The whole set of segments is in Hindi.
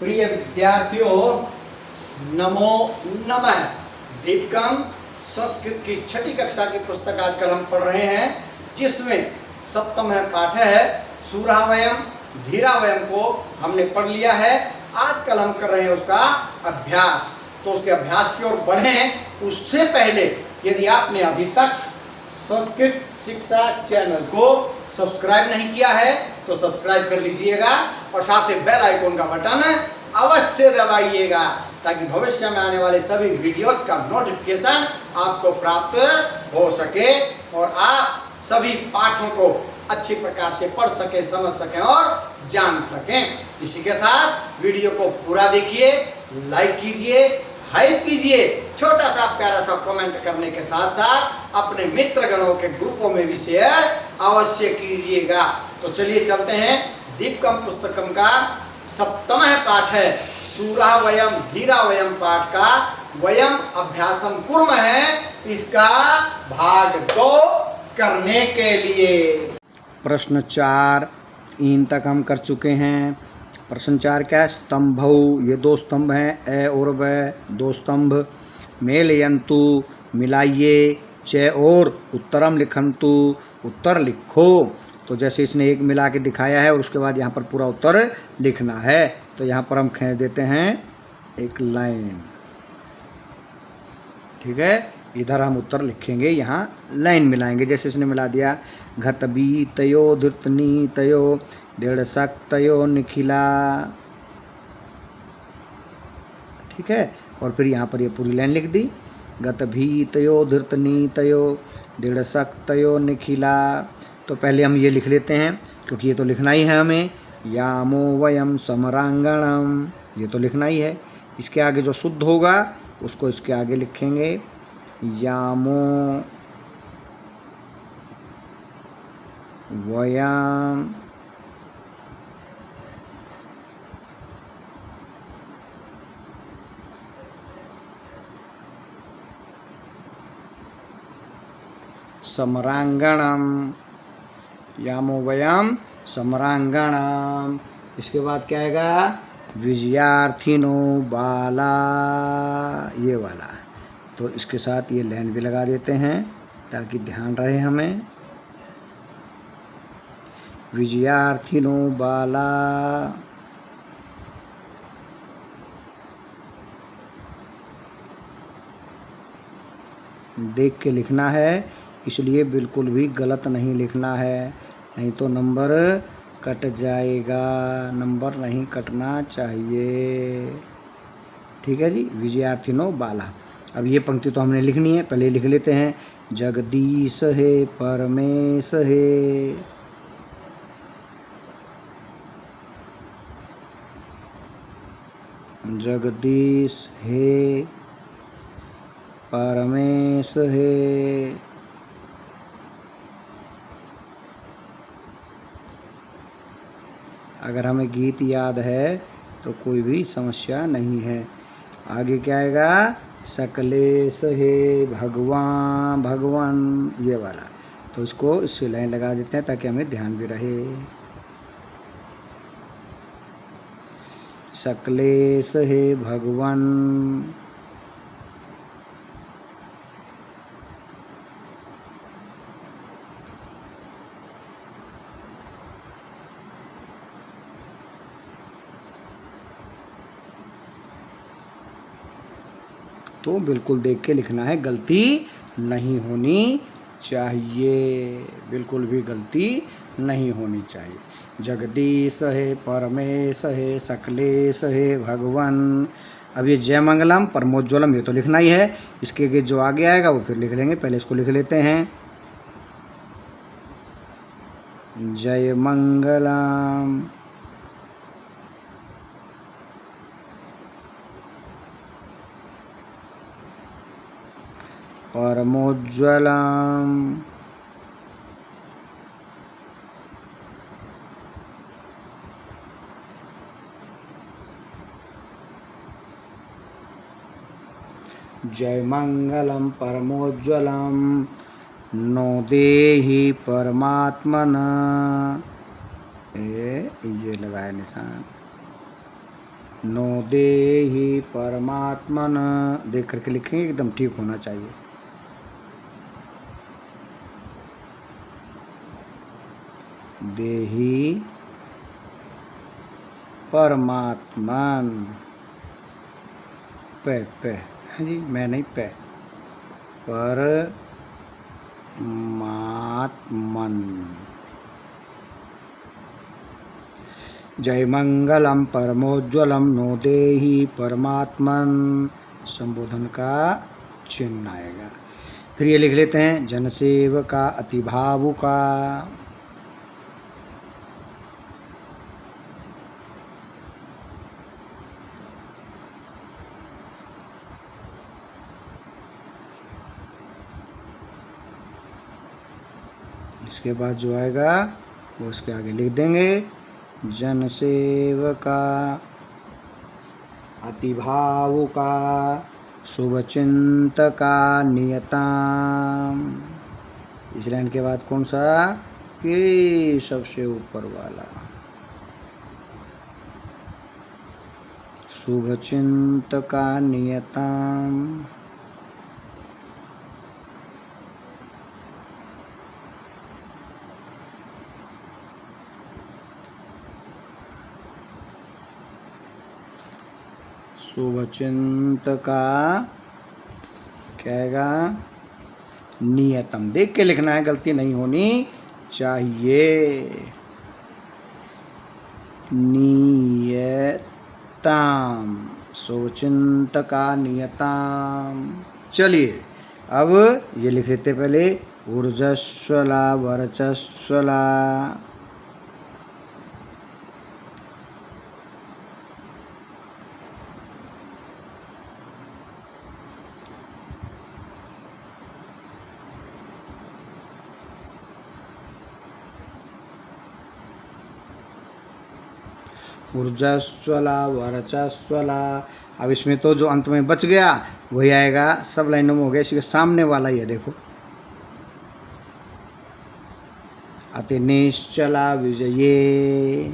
प्रिय विद्यार्थियों, नमो नमः। दीपकम संस्कृत की छठी कक्षा की पुस्तक आजकल हम पढ़ रहे हैं, जिसमें सप्तम पाठ है सूरावयम धीरावयम को हमने पढ़ लिया है। आजकल हम कर रहे हैं उसका अभ्यास। तो उसके अभ्यास की ओर बढ़ें उससे पहले यदि आपने अभी तक संस्कृत शिक्षा चैनल को सब्सक्राइब नहीं किया है तो सब्सक्राइब कर लीजिएगा और साथ ही बेल आइकन का बटन अवश्य दबाइएगा, ताकि भविष्य में आने वाले सभी वीडियो का नोटिफिकेशन आपको प्राप्त हो सके और आप सभी पाठों को अच्छी प्रकार से पढ़ सके, समझ सकें और जान सकें। इसी के साथ वीडियो को पूरा देखिए, लाइक कीजिए, हाइप कीजिए, छोटा सा प्यारा सा कमेंट करने के साथ साथ अपने मित्रगणों के ग्रुपों में भी शेयर अवश्य कीजिएगा। तो चलिए चलते हैं। दीपकम पुस्तकम का सप्तम पाठ है सूरावयम धीरावयम पाठ का वयम अभ्यासम कुर्म है, इसका भाग 2 करने के लिए। प्रश्न 4 3 तक हम कर चुके हैं। प्रश्न 4 क्या है? स्तंभौ, ये 2 स्तंभ हैं, ए और व 2 स्तंभ। मेलयंतु, मिलाइए। च और उत्तरम लिखंतु, उत्तर लिखो। तो जैसे इसने एक मिला के दिखाया है और उसके बाद यहाँ पर पूरा उत्तर लिखना है। तो यहाँ पर हम खींच देते हैं एक लाइन, ठीक है। इधर हम उत्तर लिखेंगे, यहाँ लाइन मिलाएंगे। जैसे इसने मिला दिया घत बी तयो धृतनी तयो दृढ़ तयो निखिला, ठीक है। और फिर यहाँ पर ये पूरी लाइन लिख दी। गत भी तयो धृतनी तयो दृढ़ तयो निखिला। तो पहले हम ये लिख लेते हैं, क्योंकि ये तो लिखना ही है हमें। यामो वयम समरांगणम, ये तो लिखना ही है। इसके आगे जो शुद्ध होगा उसको इसके आगे लिखेंगे। यामो वयम समरांगणम, यामो वयम समरांगणम। इसके बाद क्या आएगा? विजयार्थिनो बाला, ये वाला। तो इसके साथ ये लाइन भी लगा देते हैं ताकि ध्यान रहे हमें। विजयार्थिनो बाला, देख के लिखना है, इसलिए बिल्कुल भी गलत नहीं लिखना है, नहीं तो नंबर कट जाएगा। नंबर नहीं कटना चाहिए, ठीक है जी। विजयार्थिनो बाला। अब ये पंक्ति तो हमने लिखनी है, पहले लिख लेते हैं। जगदीश है परमेश है, जगदीश है परमेश है। अगर हमें गीत याद है तो कोई भी समस्या नहीं है। आगे क्या आएगा? सकलेश है भगवान, भगवान, ये वाला। तो इसको इससे लाइन लगा देते हैं ताकि हमें ध्यान भी रहे। सकलेश है भगवान, तो बिल्कुल देख के लिखना है, गलती नहीं होनी चाहिए, बिल्कुल भी गलती नहीं होनी चाहिए। जगदीश है परमेश है सकलेश है भगवान। अब ये जय मंगलम परमोज्वलम, ये तो लिखना ही है। इसके जो आगे आएगा वो फिर लिख लेंगे, पहले इसको लिख लेते हैं। जय मंगलम परमोज्वलम, जय मंगलम परमोज्वलम नो देहि परमात्मना, ये लगाए निशान। नो देहि परमात्मन, देख करके लिखेंगे, एकदम ठीक होना चाहिए। देहि परमात्मन, पे हाँ जी, मैं नहीं, पे परमात्मन। जय मंगलम परमोज्वलम नो देहि परमात्मन, संबोधन का चिन्ह आएगा। फिर ये लिख लेते हैं, जनसेवका अति भावुका। इसके बाद जो आएगा वो उसके आगे लिख देंगे, जनसेवका अति भावुका शुभचिंतका नियताम। इस लाइन के बाद कौन सा, ये सबसे ऊपर वाला, शुभचिंतका नियताम। शुभचिंतका क्या आएगा, नियतम। देख के लिखना है, गलती नहीं होनी चाहिए। नियताम, शुभचिंतका नियताम। चलिए अब ये लिख लेते पहले, ऊर्जस्वला वर्चस्वला। ऊर्जस्वला वर्चस्वला। अब इसमें तो जो अंत में बच गया वही आएगा, सब लाइनों में हो गया। इसके सामने वाला ये देखो, अति निश्चला विजये।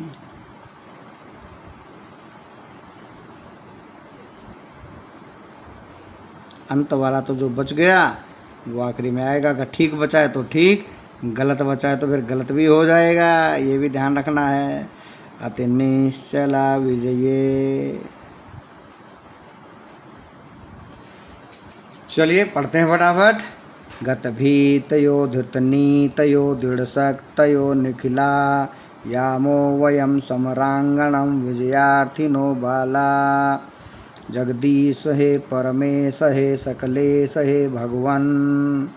अंत वाला तो जो बच गया वो आखिरी में आएगा। अगर ठीक बचा है तो ठीक, गलत बचा है तो फिर गलत भी हो जाएगा, ये भी ध्यान रखना है। अति निश्चला विजये। चलिए पढ़ते हैं फटाफट। गतभीतयो धृतनीतयो दृढ़शक्तयो निखिला, यामो वयं समरांगणं विजयार्थिनो बाला। जगदीश हे परमेश हे सकलेश हे भगवन्।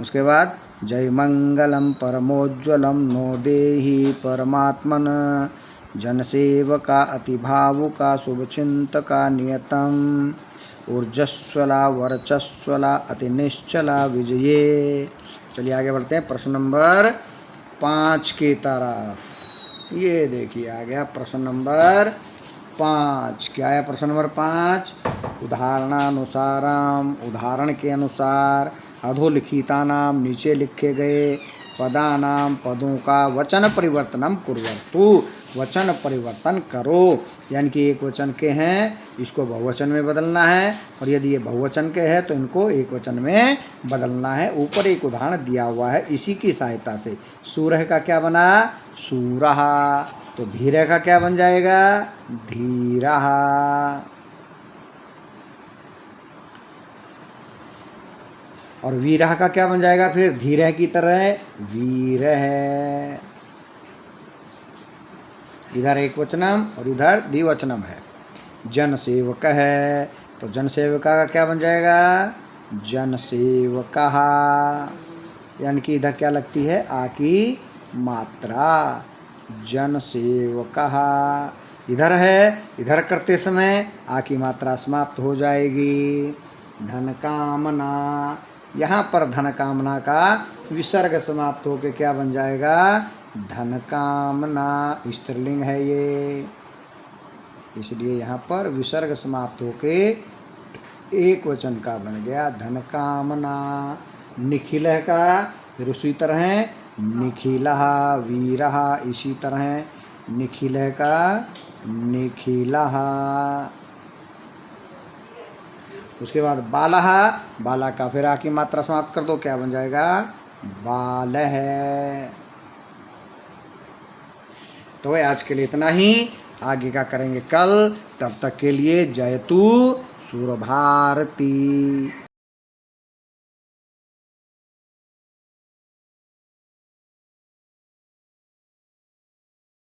उसके बाद, जय मंगलम परमोज्वलम नो देहि परमात्मन, जनसेवका अति भावुका शुभचिंतका नियतम, ऊर्जस्वला वर्चस्वला अति निश्चला विजये। चलिए आगे बढ़ते हैं प्रश्न नंबर 5 की तरफ। ये देखिए आ गया प्रश्न नंबर 5। क्या है प्रश्न नंबर 5, उदाहरणानुसारम, उदाहरण के अनुसार, अधोलिखितानाम, नीचे लिखे गए, पदानाम, पदों का वचन परिवर्तनम कुर्वन्तु, वचन परिवर्तन करो। यानी कि एक वचन के हैं, इसको बहुवचन में बदलना है, और यदि ये बहुवचन के हैं तो इनको एक वचन में बदलना है। ऊपर एक उदाहरण दिया हुआ है, इसी की सहायता से। सूरह का क्या बना, सूरहा, तो धीरे का क्या बन जाएगा, धीरहा। और वीरह का क्या बन जाएगा फिर, धीरह की तरह वीरह। इधर एक वचनम और इधर द्विवचनम है। जनसेवक है तो जनसेवका का क्या बन जाएगा, जनसेवकः। यानी कि इधर क्या लगती है, आ की मात्रा, जनसेवकः। इधर है, इधर करते समय आ की मात्रा समाप्त हो जाएगी। धन कामना, यहाँ पर धन कामना का विसर्ग समाप्त होकर क्या बन जाएगा, धन कामना। स्त्रीलिंग है ये, इसलिए यहाँ पर विसर्ग समाप्त होके एक वचन का बन गया, धन कामना। निखिल का फिर उसी तरह निखिलः, वीरः इसी तरह निखिल का निखिलः। उसके बाद बालः, बाला का फिर आ की मात्रा समाप्त कर दो, क्या बन जाएगा? बालः। तो भाई आज के लिए इतना ही, आगे का करेंगे कल। तब तक के लिए जयतु सुरभारती।